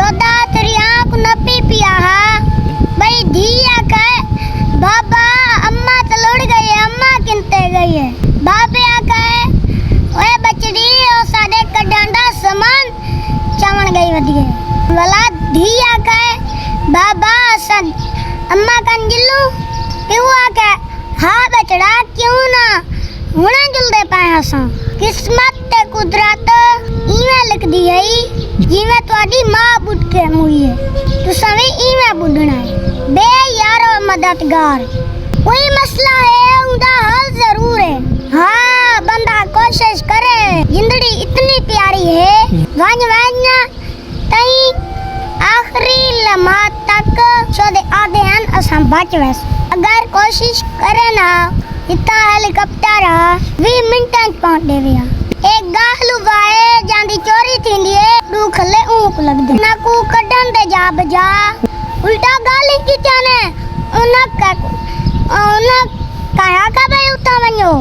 चौदह तेरी आँख नपी पिया भाई धिया कहे बाबा अम्मा तो लौट गई है, अम्मा किनते गई है। बाबे आ कहे ओए बचड़ी ओ साडे कड्डण दा समान चवण गई वधिए। वाला धिया कहे बाबा सन अम्मा कन जिल्लू पिवा कहे हाँ बचड़ा क्यों ना हुणे जुलदे पाए असां। किस्मत ते कुदरत इवें लिखदी है जिवें तुहाडी मां बुढ़ के मुई है तुसां भी इवें बुढ़ना है। बे यारो मददगार कोई मसला है उनका हल जरूर है। हाँ बंदा कोशिश करे, जिंदड़ी इतनी प्यारी है वन वन तई आखिरी लम्हा तक सोदे आधे हन असां बच वैस। अगर कोशिश करे ना इतना हेलीकॉप्टर 20 मिनटां च पहुंच देविया। एक गाहलू वाए जांदी चोरी थींदी है दू खले ऊक लगदे ना को कढन दे जा बजा उल्टा गाली की जाने उन का भाई उता वञो।